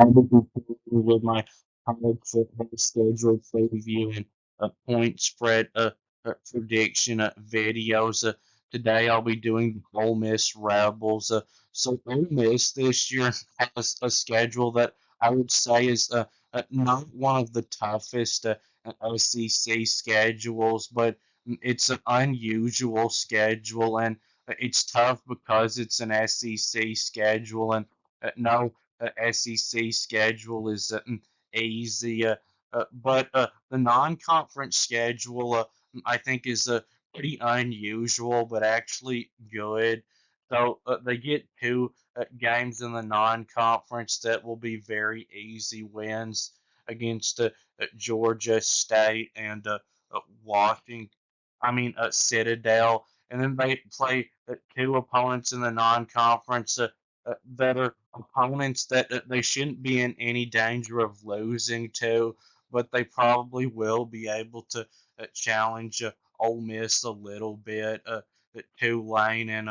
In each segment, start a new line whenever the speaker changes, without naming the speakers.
I will continue with my college football schedule preview and point spread prediction videos. Today I'll be doing the Ole Miss Rebels. So Ole Miss this year has a schedule that I would say is not one of the toughest SEC schedules, but it's an unusual schedule, and it's tough because it's an SEC schedule, and no SEC schedule is easy. But the non-conference schedule, I think, is pretty unusual, but actually good. So they get two games in the non-conference that will be very easy wins against Georgia State and Washington. Citadel, and then they play two opponents in the non-conference that are opponents that they shouldn't be in any danger of losing to, but they probably will be able to challenge Ole Miss a little bit, Tulane and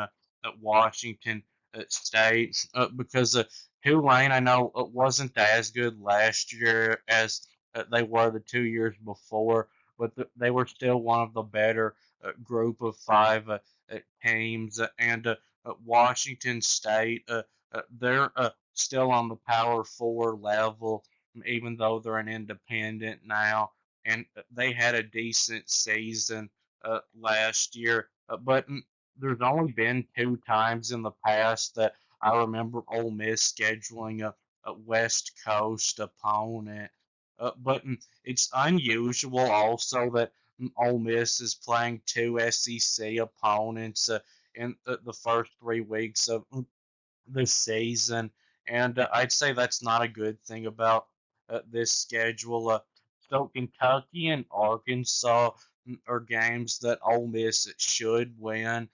Washington State, because Tulane, I know, wasn't as good last year as they were the 2 years before, but they were still one of the better group of five teams. And Washington State, they're still on the Power Four level, even though they're an independent now. And they had a decent season last year, but there's only been two times in the past that I remember Ole Miss scheduling a West Coast opponent. But it's unusual also that Ole Miss is playing two SEC opponents in the first 3 weeks of this season, and I'd say that's not a good thing about this schedule. So Kentucky and Arkansas are games that Ole Miss should win,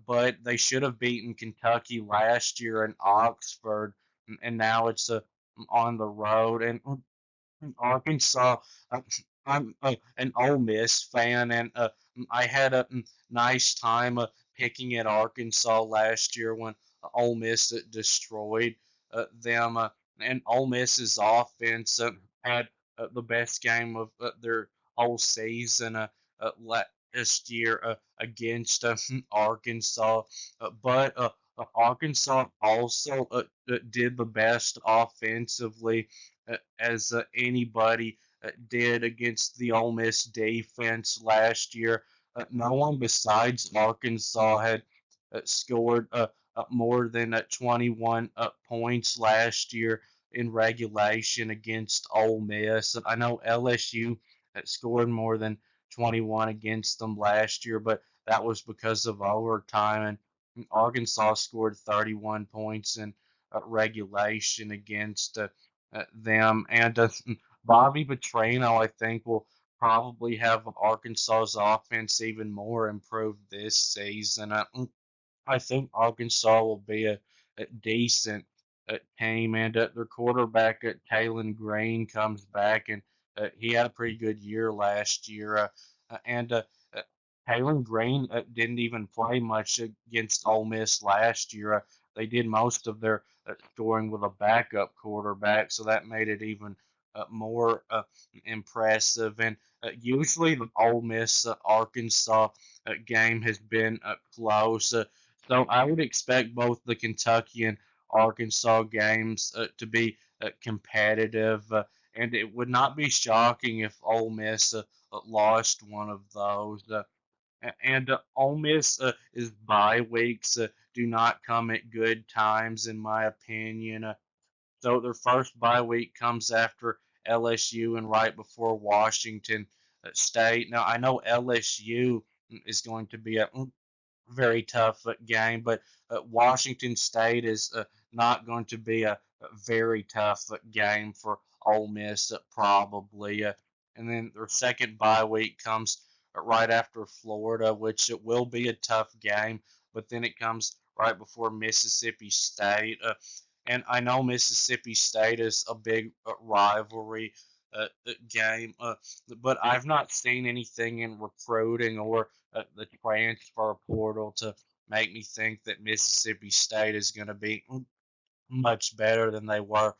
but they should have beaten Kentucky last year in Oxford, and now it's on the road. And Arkansas. Uh, I'm an Ole Miss fan, and I had a nice time picking at Arkansas last year when Ole Miss destroyed them. And Ole Miss's offense had the best game of their whole season last year against Arkansas. But Arkansas also did the best offensively as anybody did against the Ole Miss defense last year. No one besides Arkansas had scored more than 21 points last year in regulation against Ole Miss. I know LSU scored more than 21 against them last year, but that was because of overtime. And Arkansas scored 31 points in regulation against them. And Bobby Petrino, I think, will probably have Arkansas's offense even more improved this season. I think Arkansas will be a decent team, and their quarterback, Taylon Green, comes back, and he had a pretty good year last year. And uh, Taylon Green didn't even play much against Ole Miss last year. They did most of their scoring with a backup quarterback, so that made it even more impressive. And usually the Ole Miss Arkansas game has been close. So I would expect both the Kentucky and Arkansas games to be competitive, and it would not be shocking if Ole Miss lost one of those. And Ole Miss is bye weeks do not come at good times, in my opinion. So their first bye week comes after LSU and right before Washington State. Now I know LSU is going to be a very tough game, but Washington State is not going to be a very tough game for Ole Miss, probably. And then their second bye week comes right after Florida, which it will be a tough game, but then it comes right before Mississippi State. And I know Mississippi State is a big rivalry game, but I've not seen anything in recruiting or the transfer portal to make me think that Mississippi State is going to be much better than they were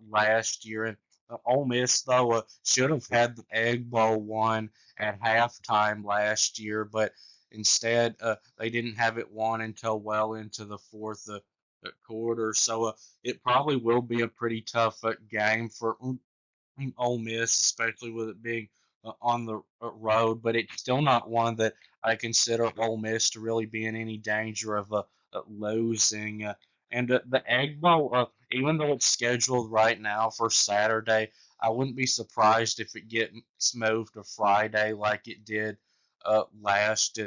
last year. And Ole Miss, though, should have had the Egg Bowl won at halftime last year, but instead they didn't have it won until well into the fourth quarter. So it probably will be a pretty tough game for Ole Miss, especially with it being on the road. But it's still not one that I consider Ole Miss to really be in any danger of losing. And the Egg Bowl, even though it's scheduled right now for Saturday, I wouldn't be surprised if it gets moved to Friday like it did last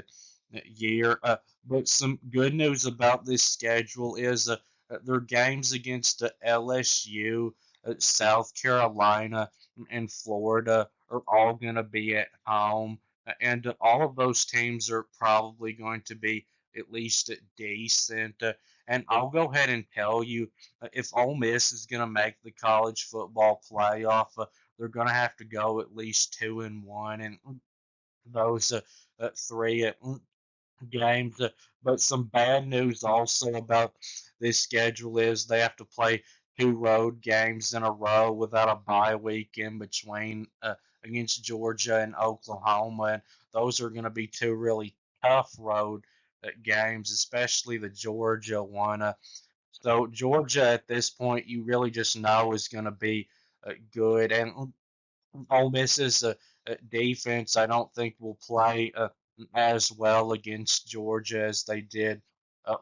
year. But some good news about this schedule is their games against LSU, South Carolina, and Florida are all going to be at home. And all of those teams are probably going to be at least decent. And I'll go ahead and tell you, if Ole Miss is going to make the college football playoff, they're going to have to go at least 2-1, and those three games. But some bad news also about this schedule is they have to play two road games in a row without a bye week in between against Georgia and Oklahoma. And those are going to be two really tough road games, especially the Georgia one. So Georgia at this point, you really just know is going to be good. And Ole Miss's defense, I don't think will play as well against Georgia as they did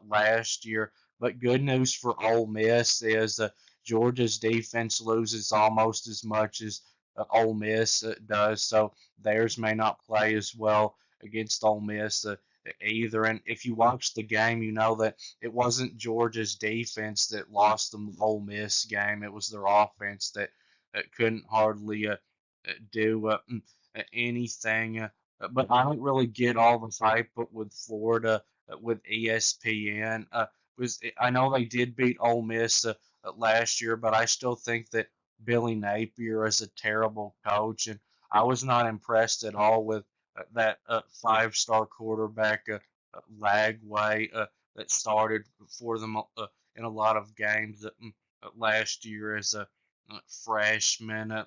last year. But good news for Ole Miss is Georgia's defense loses almost as much as Ole Miss does, so theirs may not play as well against Ole Miss either. And if you watch the game, you know that it wasn't Georgia's defense that lost them the Ole Miss game; it was their offense that couldn't hardly do anything. But I don't really get all the hype with Florida with ESPN. Was I know they did beat Ole Miss last year, but I still think that Billy Napier is a terrible coach, and I was not impressed at all with that five-star quarterback Lagway that started for them in a lot of games last year as a freshman.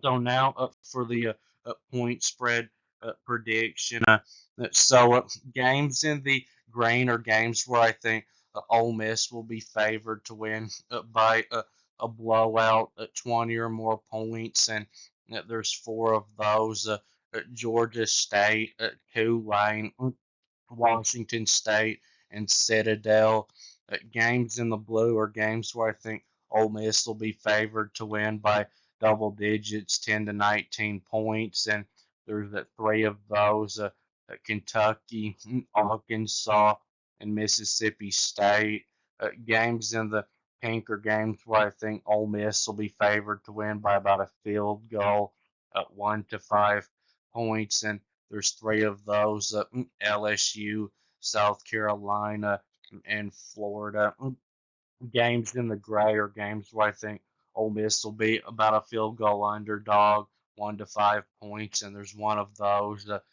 So now up for the point spread prediction. Games in the grain are games where I think Ole Miss will be favored to win by a blowout, 20 or more points, and there's four of those. Georgia State, Tulane, Washington State, and Citadel. Games in the blue are games where I think Ole Miss will be favored to win by double digits, 10 to 19 points, and there's three of those: Kentucky, Arkansas, and Mississippi State. Games in the pink are games where I think Ole Miss will be favored to win by about a field goal, 1 to 5 points, and there's three of those: LSU, South Carolina, and Florida. Games in the gray are games where I think Ole Miss will be about a field goal underdog, 1 to 5 points, and there's one of those at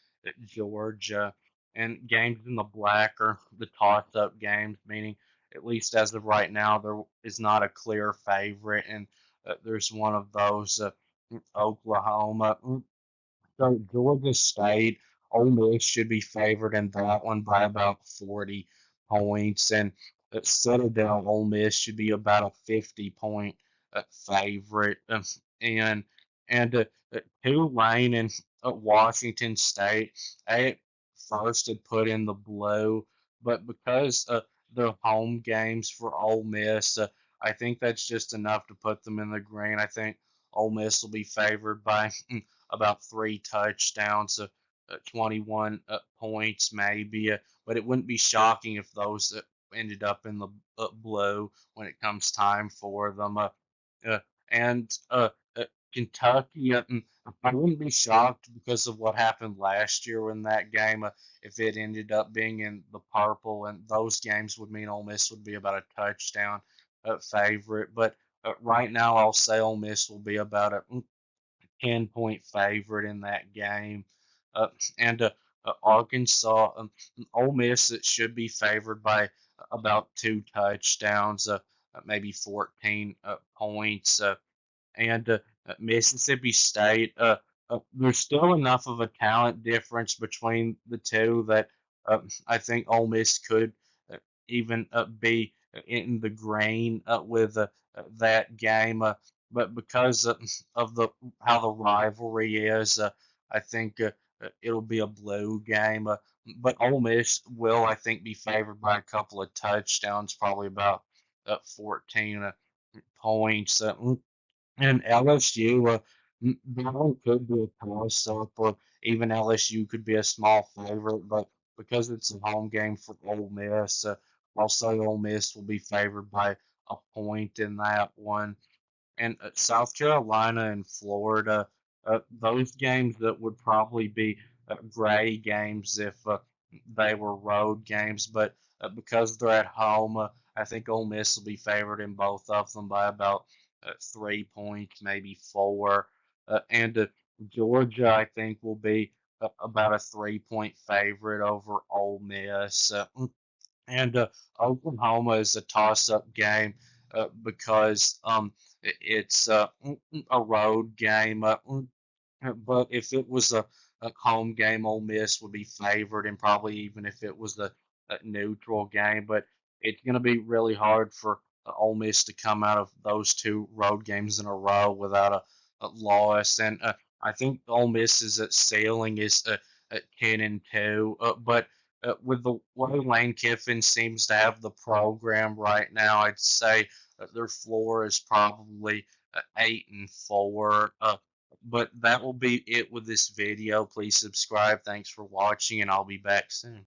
Georgia. And games in the black are the toss-up games, meaning at least as of right now there is not a clear favorite, and there's one of those Oklahoma. So Georgia State, Ole Miss should be favored in that one by about 40 points, and Citadel Ole Miss should be about a 50-point favorite, and Tulane and Washington State. I at first had put in the blue, but because they're home games for Ole Miss, I think that's just enough to put them in the green. I think Ole Miss will be favored by about three touchdowns, 21 points maybe. But it wouldn't be shocking if those ended up in the blue when it comes time for them. Uh, and Kentucky, I wouldn't be shocked because of what happened last year in that game. If it ended up being in the purple, and those games would mean Ole Miss would be about a touchdown favorite. But right now, I'll say Ole Miss will be about a 10-point favorite in that game. And Arkansas, Ole Miss, it should be favored by about two touchdowns. maybe 14 points. And Mississippi State, there's still enough of a talent difference between the two that I think Ole Miss could even be in the green with that game. But because of the how the rivalry is, I think it'll be a blue game. But Ole Miss will, I think, be favored by a couple of touchdowns, probably about 14 points. And LSU, that one could be a toss up, or even LSU could be a small favorite, but because it's a home game for Ole Miss, I'll say Ole Miss will be favored by a point in that one. And South Carolina and Florida, those games that would probably be gray games if they were road games, but because they're at home, I think Ole Miss will be favored in both of them by about 3 points, maybe four. And Georgia, I think, will be about a 3 point favorite over Ole Miss. And Oklahoma is a toss-up game because it's a road game. But if it was a home game, Ole Miss would be favored, and probably even if it was a neutral game. But it's going to be really hard for Ole Miss to come out of those two road games in a row without a loss. And I think Ole Miss's ceiling is at 10-2. But with the way Lane Kiffin seems to have the program right now, I'd say their floor is probably 8-4. But that will be it with this video. Please subscribe. Thanks for watching, and I'll be back soon.